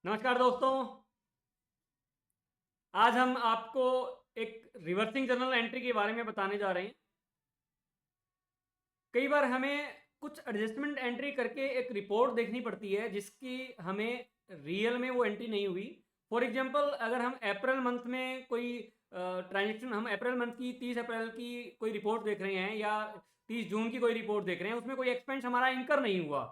नमस्कार दोस्तों। आज हम आपको एक रिवर्सिंग जर्नल एंट्री के बारे में बताने जा रहे हैं। कई बार हमें कुछ एडजस्टमेंट एंट्री करके एक रिपोर्ट देखनी पड़ती है जिसकी हमें रियल में वो एंट्री नहीं हुई। फॉर एग्जांपल, अगर हम अप्रैल मंथ में कोई ट्रांजेक्शन, हम अप्रैल मंथ की 30 अप्रैल की कोई रिपोर्ट देख रहे हैं या 30 जून की कोई रिपोर्ट देख रहे हैं, उसमें कोई एक्सपेंस हमारा इंकर नहीं हुआ,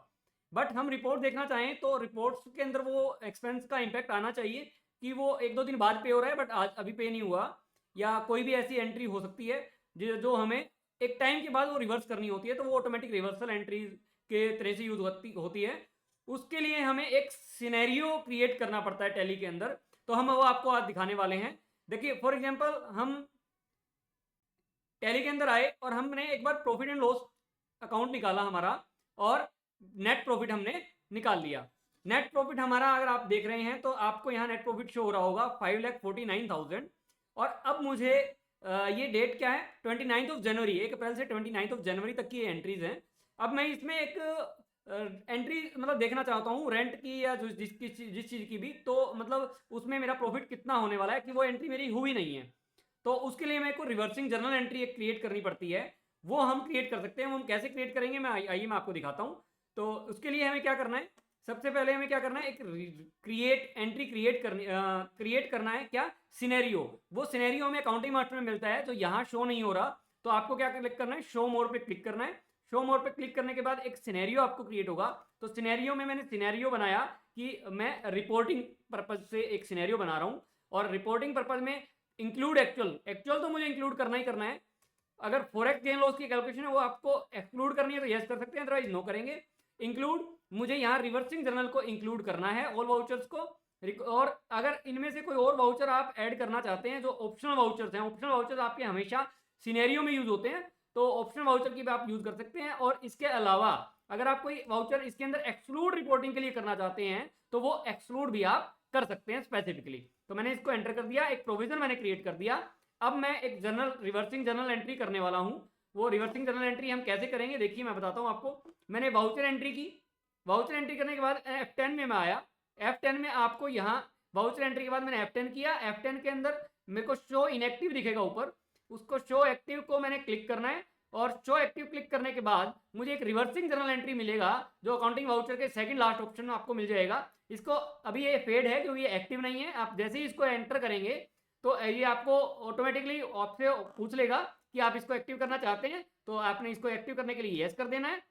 बट हम रिपोर्ट देखना चाहें तो रिपोर्ट्स के अंदर वो एक्सपेंस का इम्पैक्ट आना चाहिए कि वो एक दो दिन बाद पे हो रहा है बट आज अभी पे नहीं हुआ, या कोई भी ऐसी एंट्री हो सकती है जो हमें एक टाइम के बाद वो रिवर्स करनी होती है, तो वो ऑटोमेटिक रिवर्सल एंट्रीज के तरह से यूज होती है। उसके लिए हमें एक सिनेरियो क्रिएट करना पड़ता है टैली के अंदर, तो हम वो आपको आज दिखाने वाले हैं। देखिए, फॉर एग्जांपल हम टैली के अंदर आए और हमने एक बार प्रॉफिट एंड लॉस अकाउंट निकाला हमारा, और नेट प्रॉफिट हमने निकाल लिया। नेट प्रॉफिट हमारा अगर आप देख रहे हैं तो आपको यहाँ नेट प्रॉफिट शो हो रहा होगा 5,49,000। और अब मुझे ये डेट क्या है, 29 ऑफ जनवरी, 1 अप्रैल से 29 ऑफ जनवरी तक की ये एंट्रीज हैं। अब मैं इसमें एक एंट्री मतलब देखना चाहता हूँ रेंट की या जिस चीज़ की भी, तो मतलब उसमें मेरा प्रॉफिट कितना होने वाला है कि वो एंट्री मेरी हुई नहीं है। तो उसके लिए मेरे को रिवर्सिंग जर्नल एंट्री एक क्रिएट करनी पड़ती है। वो हम क्रिएट कर सकते हैं। वो हम कैसे क्रिएट करेंगे, आइए मैं आपको दिखाता हूँ। तो उसके लिए हमें क्या करना है, सबसे पहले हमें क्या करना है, एक क्रिएट एंट्री क्रिएट करना है। क्या सिनेरियो, वो सिनेरियो हमें अकाउंटिंग मास्टर में मिलता है जो यहाँ शो नहीं हो रहा। तो आपको क्या क्लिक करना है, शो मोर पे क्लिक करना है। शो मोर पे क्लिक करने के बाद एक सिनेरियो आपको क्रिएट होगा। तो सिनेरियो में मैंने सिनेरियो बनाया कि मैं रिपोर्टिंग पर्पज से एक सिनेरियो बना रहा हूँ, और रिपोर्टिंग पर्पज में इंक्लूड एक्चुअल, एक्चुअल तो मुझे इंक्लूड करना ही करना है। अगर फॉरेक्स गेन लॉस की कैलकुलेशन है वो आपको एक्सक्लूड करनी है तो यस कर सकते हैं, अदरवाइज नो करेंगे। इंक्लूड, मुझे यहाँ रिवर्सिंग जर्नल को इंक्लूड करना है, ऑल वाउचर्स को। और अगर इनमें से कोई और वाउचर आप ऐड करना चाहते हैं जो ऑप्शनल वाउचर्स हैं, ऑप्शनल वाउचर्स आपके हमेशा सिनेरियो में यूज होते हैं, तो ऑप्शनल वाउचर की भी आप यूज कर सकते हैं। और इसके अलावा अगर आप कोई वाउचर इसके अंदर एक्सक्लूड रिपोर्टिंग के लिए करना चाहते हैं तो वो एक्सक्लूड भी आप कर सकते हैं स्पेसिफिकली। तो मैंने इसको एंटर कर दिया, एक प्रोविजन मैंने क्रिएट कर दिया। अब मैं एक रिवर्सिंग जर्नल एंट्री करने वाला हूं। वो रिवर्सिंग जर्नल एंट्री हम कैसे करेंगे, देखिए मैं बताता हूं आपको। मैंने वाउचर एंट्री की, वाउचर एंट्री करने के बाद F10 में मैं आया। F10 में आपको यहाँ वाउचर एंट्री के बाद मैंने F10 किया। F10 के अंदर मेरे को शो इनएक्टिव दिखेगा ऊपर, उसको शो एक्टिव को मैंने क्लिक करना है। और शो एक्टिव क्लिक करने के बाद मुझे एक रिवर्सिंग जर्नल एंट्री मिलेगा जो अकाउंटिंग वाउचर के सेकंड लास्ट ऑप्शन में आपको मिल जाएगा। इसको अभी ये फेड है क्योंकि ये एक्टिव नहीं है। आप जैसे ही इसको एंटर करेंगे तो ये आपको ऑटोमेटिकली आपसे पूछ लेगा कि आप इसको एक्टिव करना चाहते हैं, तो आपने इसको एक्टिव करने के लिए यस कर देना है।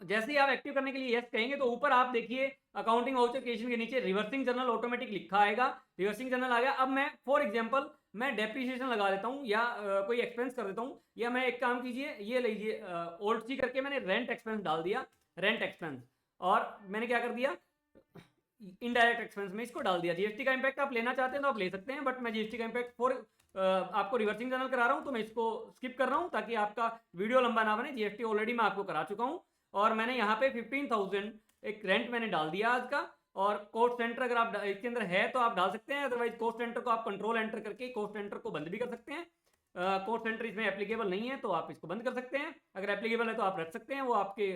जैसे ही आप एक्टिव करने के लिए यस कहेंगे तो ऊपर आप देखिए अकाउंटिंग वाउचर क्रिएशन के नीचे रिवर्सिंग जर्नल ऑटोमेटिक लिखा आएगा। रिवर्सिंग जर्नल आ गया। अब मैं फॉर एग्जांपल मैं डेप्रिसिएशन लगा देता हूं या कोई एक्सपेंस कर देता हूं, या मैं एक काम कीजिए, ये लीजिए ओल्ड सी करके मैंने रेंट एक्सपेंस डाल दिया, रेंट एक्सपेंस। और मैंने क्या कर दिया, इनडायरेक्ट एक्सपेंस में इसको डाल दिया। जीएसटी का इंपैक्ट आप लेना चाहते हैं तो आप ले सकते हैं, बट मैं जीएसटी का इंपैक्ट फॉर आपको रिवर्सिंग जर्नल करा रहा हूं तो मैं इसको स्किप कर रहा हूं ताकि आपका वीडियो लंबा ना बने। जीएसटी ऑलरेडी मैं आपको करा चुका हूं। और मैंने यहाँ पे 15,000 एक रेंट मैंने डाल दिया आज का। और कॉस्ट सेंटर अगर आप इसके अंदर है तो आप डाल सकते हैं, अदरवाइज कॉस्ट सेंटर को आप कंट्रोल एंटर करके कॉस्ट सेंटर को बंद भी कर सकते हैं। कॉस्ट सेंटर इसमें एप्लीकेबल नहीं है तो आप इसको बंद कर सकते हैं, अगर एप्लीकेबल है तो आप रख सकते हैं, वो आपके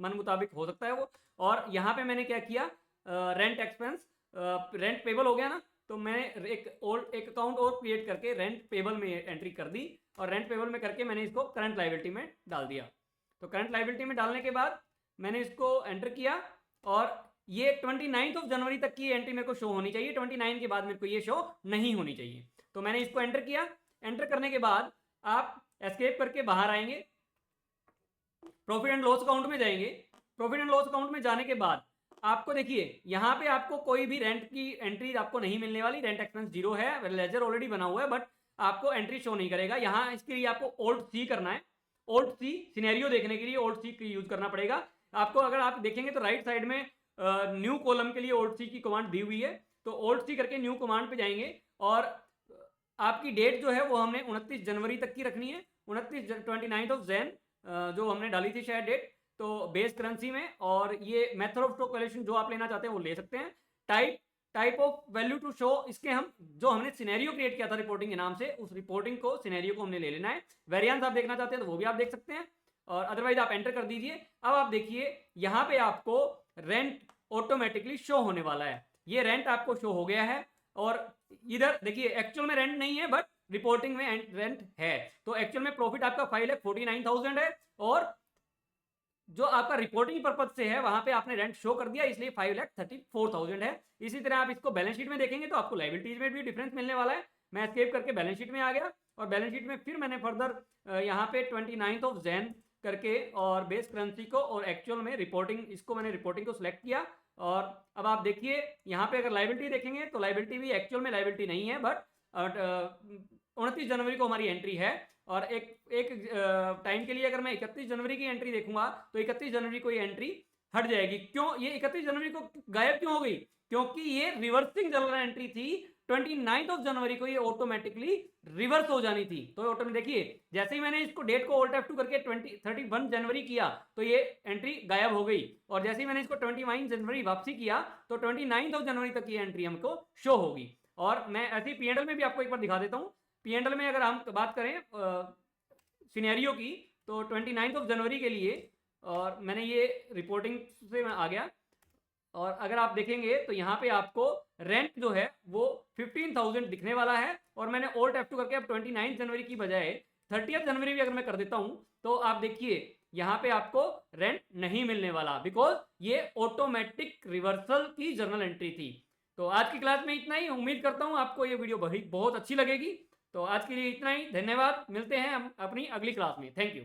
मन मुताबिक हो सकता है वो। और यहाँ पे मैंने क्या किया, रेंट एक्सपेंस, रेंट पेबल हो गया ना, तो मैंने एक अकाउंट और क्रिएट करके रेंट पेबल में एंट्री कर दी। और रेंट पेबल में करके मैंने इसको करंट लायबिलिटी में डाल दिया। तो करंट लायबिलिटी में डालने के बाद मैंने इसको एंटर किया, और ये 29 ऑफ जनवरी तक की एंट्री मेरे को शो होनी चाहिए, 29 के बाद मेरे को ये शो नहीं होनी चाहिए। तो मैंने इसको एंटर किया। एंटर करने के बाद आप एस्केप करके बाहर आएंगे, प्रॉफिट एंड लॉस अकाउंट में जाएंगे। प्रॉफिट एंड लॉस अकाउंट में जाने के बाद आपको देखिए यहाँ पे आपको कोई भी रेंट की एंट्री आपको नहीं मिलने वाली, रेंट एक्सपेंस जीरो है, लेजर ऑलरेडी बना हुआ है, बट आपको एंट्री शो नहीं करेगा यहाँ। इसके लिए आपको ओल्ट सी करना है, ओल्ट सी सिनेरियो देखने के लिए ओल्ट सी यूज करना पड़ेगा आपको। अगर आप देखेंगे तो राइट साइड में न्यू कॉलम के लिए ओल्ट सी की कमांड दी हुई है, तो ओल्ट सी करके न्यू कमांड पे जाएंगे। और आपकी डेट जो है वो हमने 29 जनवरी तक की रखनी है, 29 ऑफ जैन जो हमने डाली थी शायद डेट, तो बेस करेंसी में। और ये मेथड ऑफ स्टॉक वैल्यूएशन जो आप लेना चाहते हैं वो ले सकते हैं। Type of value to show, इसके हम जो हमने सिनेरियो क्रिएट किया था रिपोर्टिंग के नाम से, उस रिपोर्टिंग को सिनेरियो को हमने ले लेना है। वेरिएंस आप देखना चाहते हैं तो वो भी आप देख सकते हैं, और अदरवाइज आप एंटर कर दीजिए। अब आप देखिए यहाँ पे आपको रेंट ऑटोमेटिकली शो होने वाला है। ये रेंट आपको शो हो गया है, और इधर देखिए एक्चुअल में रेंट नहीं है बट रिपोर्टिंग में रेंट है। तो एक्चुअल में प्रॉफिट आपका 5,49,000 है, और जो आपका रिपोर्टिंग पर्पज से है वहां पे आपने रेंट शो कर दिया, इसलिए 5,34,000 है। इसी तरह आप इसको बैलेंस शीट में देखेंगे तो आपको लायबिलिटीज में भी डिफरेंस मिलने वाला है। मैं एस्केप करके बैलेंस शीट में आ गया, और बैलेंस शीट में फिर मैंने फर्दर यहाँ पे 29 जैन करके और बेस करेंसी को और एक्चुअल में रिपोर्टिंग, इसको मैंने रिपोर्टिंग को सिलेक्ट किया। और अब आप देखिए यहाँ पे अगर लायबिलिटी देखेंगे तो लायबिलिटी भी एक्चुअल में लायबिलिटी नहीं है, बट 29 जनवरी को हमारी एंट्री है। और एक टाइम के लिए अगर मैं 31 जनवरी की एंट्री देखूंगा तो 31 जनवरी को ये एंट्री हट जाएगी। क्यों ये 31 जनवरी को गायब क्यों हो गई? क्योंकि ये रिवर्सिंग जनरल एंट्री थी, 29 जनवरी को ये ऑटोमेटिकली रिवर्स हो जानी थी। तो ऑटोमेटिक देखिए जैसे ही मैंने इसको डेट को ऑल्ट F2 करके 31 जनवरी किया तो ये एंट्री गायब हो गई, और जैसे ही मैंने इसको 29 जनवरी वापसी किया तो 29 जनवरी तक ये एंट्री हमको शो होगी। और मैं ऐसे ही P&L में भी आपको एक बार दिखा देता हूँ। P&L में अगर हम बात करें सिनेरियो की, तो 29 जनवरी के लिए, और मैंने ये रिपोर्टिंग से मैं आ गया, और अगर आप देखेंगे तो यहाँ पे आपको रेंट जो है वो 15,000 दिखने वाला है। और मैंने ऑल्ट F2 करके अब 29 जनवरी की बजाय 30 जनवरी भी अगर मैं कर देता हूँ तो आप देखिए यहाँ पे आपको रेंट नहीं मिलने वाला, बिकॉज ये ऑटोमेटिक रिवर्सल की जर्नल एंट्री थी। तो आज की क्लास में इतना ही। उम्मीद करता हूँ आपको ये वीडियो बहुत अच्छी लगेगी। तो आज के लिए इतना ही, धन्यवाद। मिलते हैं हम अपनी अगली क्लास में। Thank you.